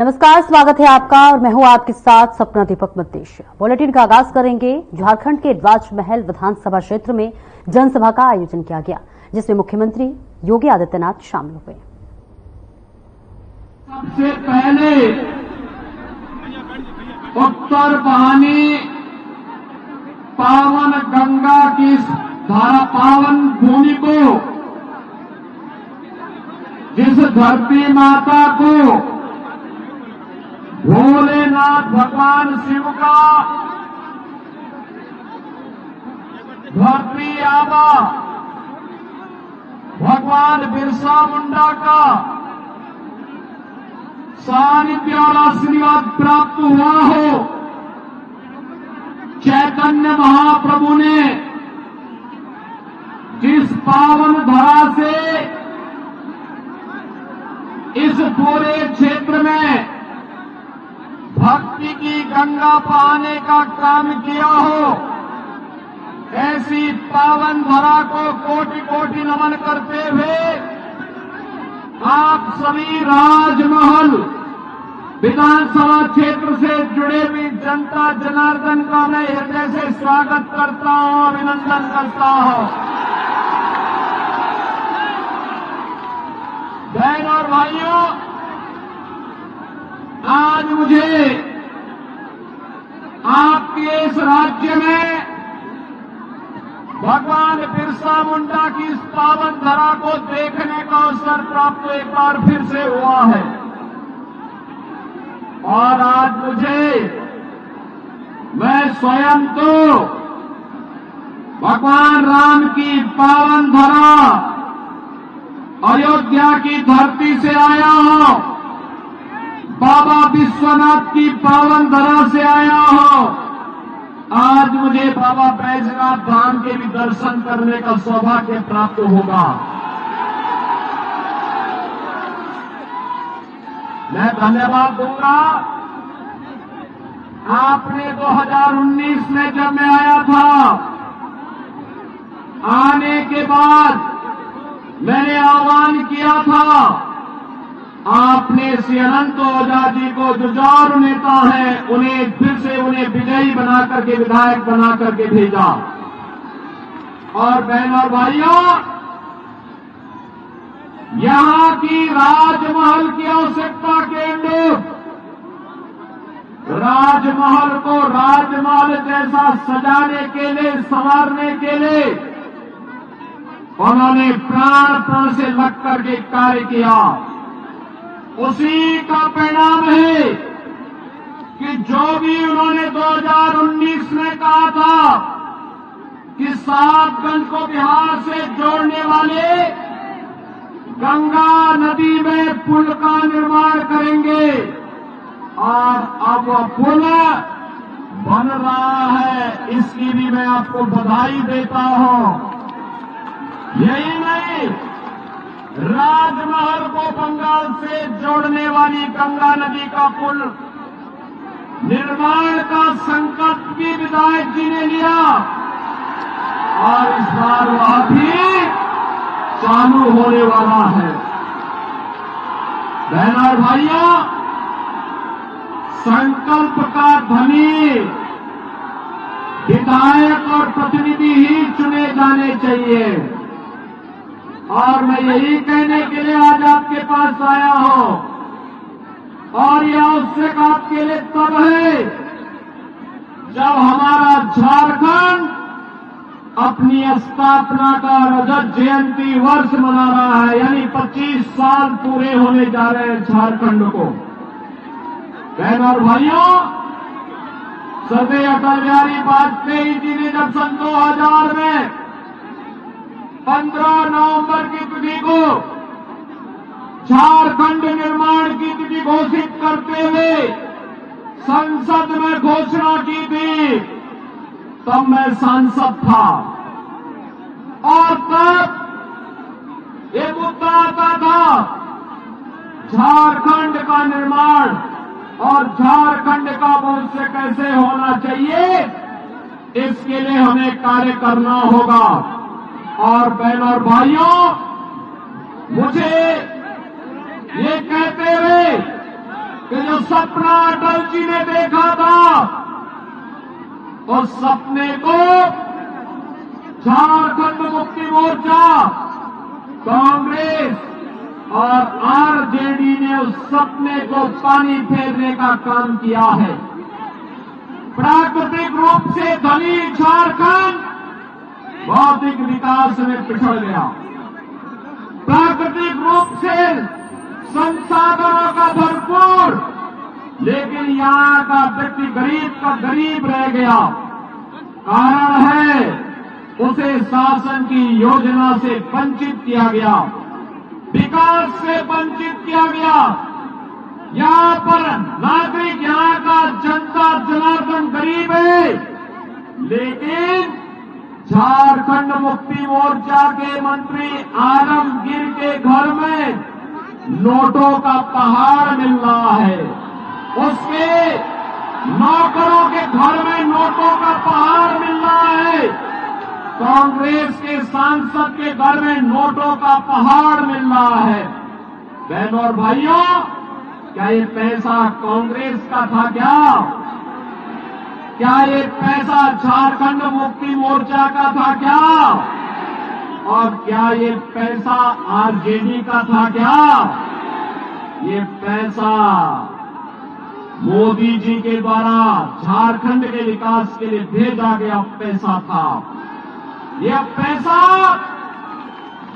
नमस्कार, स्वागत है आपका और मैं हूं आपके साथ सपना दीपक मद्देशिया। बुलेटिन का आगाज करेंगे। झारखंड के राजमहल विधानसभा क्षेत्र में जनसभा का आयोजन किया गया, जिसमें मुख्यमंत्री योगी आदित्यनाथ शामिल हुए। सबसे पहले उत्तर बहानी पावन गंगा की धारा पावन भूमि को, जिस धरती माता को भोलेनाथ भगवान शिव का धरती आबा भगवान बिरसा मुंडा का सानिध्य और आशीर्वाद प्राप्त हुआ हो, चैतन्य महाप्रभु ने जिस पावन धरा से इस पूरे क्षेत्र में भक्ति की गंगा बहाने का काम किया हो, ऐसी पावन धरा को कोटि कोटि नमन करते हुए आप सभी राजमहल विधानसभा क्षेत्र से जुड़े हुई जनता जनार्दन का मैं हृदय से स्वागत करता हूं, अभिनंदन करता हूं। बहन और भाइयों, आज मुझे आपके इस राज्य में भगवान बिरसा मुंडा की इस पावन धरा को देखने का अवसर प्राप्त एक बार फिर से हुआ है। और आज मैं स्वयं तो भगवान राम की पावन धरा अयोध्या की धरती से आया हूं, बाबा विश्वनाथ की पावन धरा से आया हूं। आज मुझे बाबा बैजनाथ धाम के भी दर्शन करने का सौभाग्य प्राप्त होगा। मैं धन्यवाद दूंगा। आपने 2019 में जब मैं आया था, आने के बाद मैंने आह्वान किया था, आपने श्री अनंत ओझा जी को जुझारू नेता है, उन्हें फिर से विजयी बना करके, विधायक बना करके भेजा। और बहन और भाइयों, यहां की राजमहल की आवश्यकता के अनुरूप राजमहल को राजमहल जैसा सजाने के लिए, संवारने के लिए उन्होंने प्राण से लग करके कार्य किया। उसी का परिणाम है कि जो भी उन्होंने 2019 में कहा था कि सातगंज को बिहार से जोड़ने वाले गंगा नदी में पुल का निर्माण करेंगे, और अब वह पुल बन रहा है। इसकी भी मैं आपको बधाई देता हूं। यही नहीं, राजमहल को बंगाल से जोड़ने वाली गंगा नदी का पुल निर्माण का संकल्प भी विधायक जी ने लिया, और इस बार वह भी चालू होने वाला है। बहन और भाइयों, संकल्प का धनी विधायक और प्रतिनिधि ही चुने जाने चाहिए। और मैं यही कहने के लिए आज आपके पास आया हूं, और यह आवश्यक आपके लिए तब है जब हमारा झारखंड अपनी स्थापना का रजत जयंती वर्ष मना रहा है, यानी 25 साल पूरे होने जा रहे हैं झारखंड को। बहन और भाइयों, श्रद्धेय अटल बिहारी वाजपेयी जी ने जब सन 2000 में 15 नवंबर की तिथि को झारखंड निर्माण की तिथि घोषित करते हुए संसद में घोषणा की थी, तब मैं सांसद था। और तब ये मुद्दा आता था झारखंड का निर्माण और झारखंड का भविष्य कैसे होना चाहिए, इसके लिए हमें कार्य करना होगा। और बहन और भाइयों, मुझे ये कहते हुए कि जो सपना अटल जी ने देखा था, उस सपने को झारखंड मुक्ति मोर्चा, कांग्रेस और आरजेडी ने उस सपने को पानी फेरने का काम किया है। प्राकृतिक रूप से धनी झारखंड भौतिक विकास में पिछड़ गया। प्राकृतिक रूप से संसाधनों का भरपूर, लेकिन यहां का व्यक्ति गरीब का गरीब रह गया। कारण है उसे शासन की योजना से वंचित किया गया, विकास से वंचित किया गया। यहां पर नागरिक, यहां का जनता जनार्दन गरीब है, लेकिन झारखंड मुक्ति मोर्चा के मंत्री आलमगीर के घर में नोटों का पहाड़ मिल रहा है। उसके नौकरों के घर में नोटों का पहाड़ मिल रहा है। कांग्रेस के सांसद के घर में नोटों का पहाड़ मिल रहा है। बहनों और भाइयों, क्या ये पैसा कांग्रेस का था क्या? क्या ये पैसा झारखंड मुक्ति मोर्चा का था क्या? और क्या ये पैसा आरजेडी का था क्या? ये पैसा मोदी जी के द्वारा झारखंड के विकास के लिए भेजा गया पैसा था। यह पैसा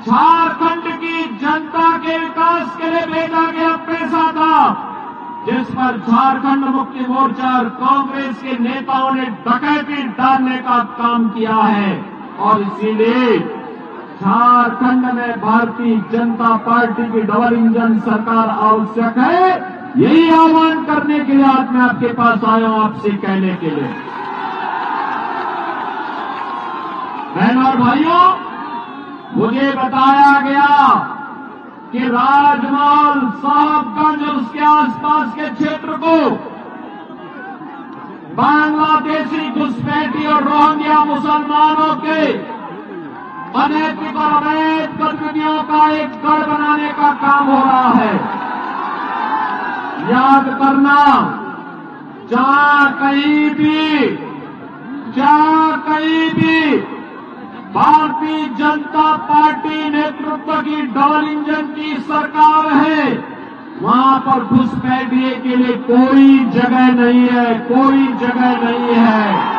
झारखंड की जनता के विकास के लिए भेजा गया पैसा था, जिस पर झारखंड मुक्ति मोर्चा और कांग्रेस के नेताओं ने डकैती डालने का काम किया है। और इसीलिए झारखंड में भारतीय जनता पार्टी की डबल इंजन सरकार आवश्यक है। यही आह्वान करने के लिए आज मैं आपके पास आया हूं, आपसे कहने के लिए। बहनों और भाइयों, मुझे बताया गया कि राजमहल, साहबगंज और उसके आसपास के क्षेत्र को बांग्लादेशी घुसपैठी और रोहिंग्या मुसलमानों के अनैतिक और अवैध गतिविधियों का एक गढ़ बनाने का काम हो रहा है। याद करना, जहां कहीं भी भारतीय जनता पार्टी नेतृत्व की डबल इंजन की सरकार है, वहां पर घुसपैठिए के लिए कोई जगह नहीं है, कोई जगह नहीं है।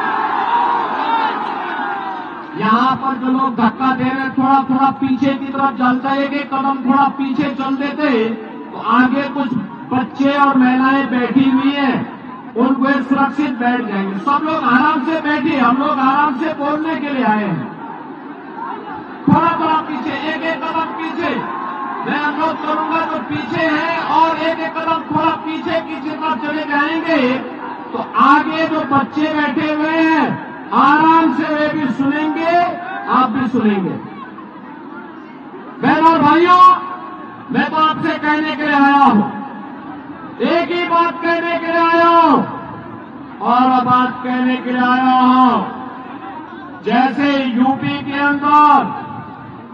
यहां पर जो लोग धक्का दे रहे, थोड़ा थोड़ा पीछे की तरफ चलता है, एक कदम थोड़ा पीछे चल देते तो आगे कुछ बच्चे और महिलाएं बैठी हुई हैं, उनको सुरक्षित बैठ जाएंगे। सब लोग आराम से बैठिए, हम लोग आराम से बोलने के लिए आए हैं। थोड़ा थोड़ा पीछे, एक एक कदम पीछे मैं अनुरोध करूंगा जो पीछे है, और एक एक कदम थोड़ा पीछे की तरफ चले जाएंगे तो आगे जो बच्चे बैठे हुए हैं आराम से वे भी सुनेंगे, आप भी सुनेंगे। बहनों और भाइयों, मैं तो आपसे कहने के लिए आया हूं, एक ही बात कहने के लिए आया हूं, और बात कहने के लिए आया हूं। जैसे यूपी के अंदर,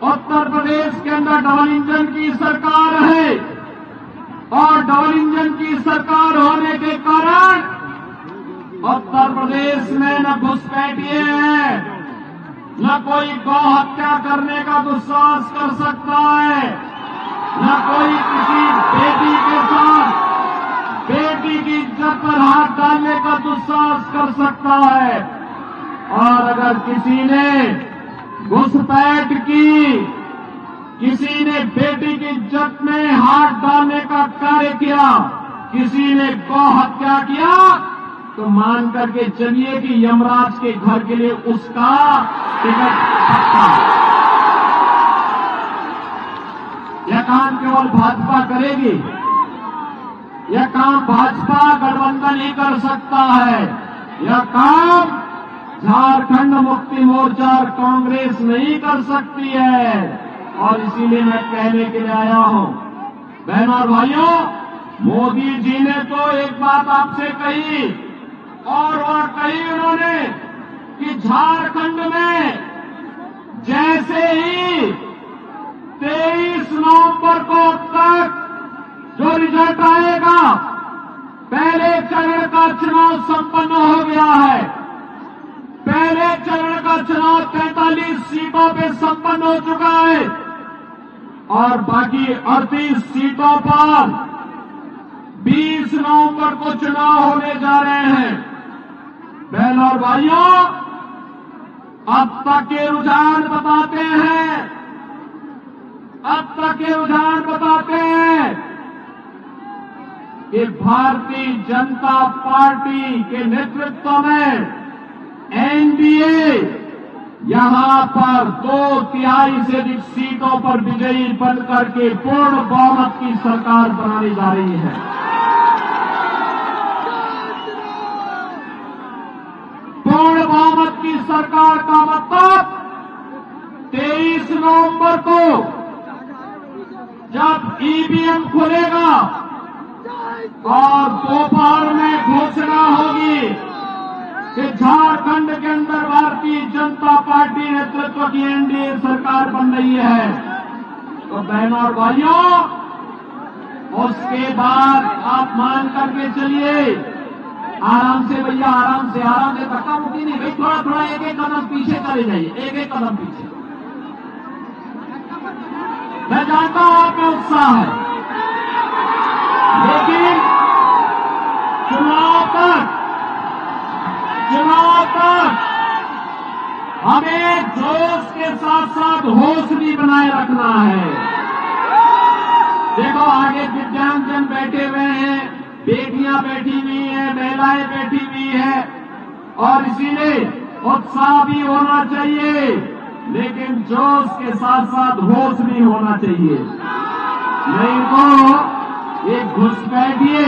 उत्तर प्रदेश के अंदर डबल इंजन की सरकार है, और डबल इंजन की सरकार होने के कारण उत्तर प्रदेश में न घुसपैठिए हैं, न कोई गौ हत्या करने का दुस्साहस कर सकता है, न कोई किसी बेटी के साथ बेटी की इज्जत पर हाथ डालने का दुस्साहस कर सकता है। और अगर किसी ने घुसपैठ की, किसी ने बेटी की इज्जत में हाथ डालने का कार्य किया, किसी ने गौ हत्या किया, तो मान करके चलिए कि यमराज के घर के लिए उसका टिकट पक्का। यह काम केवल भाजपा करेगी, यह काम भाजपा गठबंधन ही कर सकता है। यह काम झारखंड मुक्ति मोर्चा और कांग्रेस नहीं कर सकती है। और इसीलिए मैं कहने के लिए आया हूं, बहनों और भाइयों, मोदी जी ने तो एक बात आपसे कही, और वह कही उन्होंने कि झारखंड में जैसे ही 23 नवंबर को अब तक जो रिजल्ट आएगा पहले चरण का चुनाव संपन्न हो गया है। पहले चरण का चुनाव 43 सीटों पे संपन्न हो चुका है और बाकी 38 सीटों पर 20 नवंबर को चुनाव होने जा रहे हैं। बहनों और भाइयों, अब तक के रुझान बताते हैं, कि भारतीय जनता पार्टी के नेतृत्व में एनडीए यहां पर 2/3 से अधिक सीटों पर विजयी बनकर के पूर्ण बहुमत की सरकार बनाने जा रही है। पूर्ण बहुमत की सरकार का मतलब 23 नवंबर को जब ईवीएम खुलेगा और दोपहर में घोषणा होगी कि झारखंड के अंदर भारतीय जनता पार्टी नेतृत्व की एनडीए सरकार बन रही है, तो बहनों और भाइयों, उसके बाद आप मान करके चलिए, आराम से भैया, आराम से धक्का मुक्की नहीं भाई, थोड़ा थोड़ा एक एक कदम पीछे चले जाइए, एक एक कदम पीछे। मैं जानता हूं आप में उत्साह है, लेकिन चुनाव तक हमें जोश के साथ साथ होश भी बनाए रखना है। देखो, आगे दिव्यांगजन बैठे हुए हैं, बेटियां बैठी हुई हैं, महिलाएं बैठी हुई हैं, और इसीलिए उत्साह भी होना चाहिए, लेकिन जोश के साथ साथ होश भी होना चाहिए। नहीं तो ये घुसपैठिए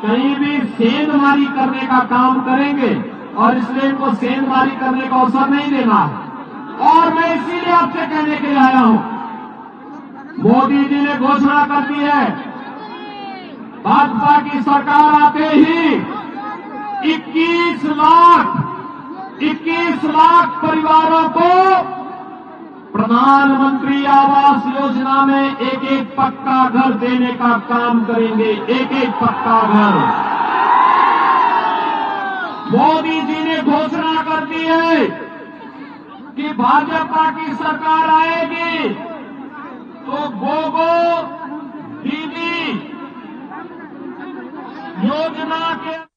कहीं भी सेंधमारी करने का काम करेंगे, और इसलिए इनको सेंधमारी करने का अवसर नहीं देना है। और मैं इसीलिए आपसे कहने के लिए आया हूं, मोदी जी ने घोषणा कर दी है, भाजपा की सरकार आते ही 21 लाख परिवारों को प्रधानमंत्री आवास योजना में एक एक पक्का घर देने का काम करेंगे, एक एक पक्का घर। मोदी जी ने घोषणा कर दी है कि भाजपा की सरकार आएगी तो गोगो दीदी योजना के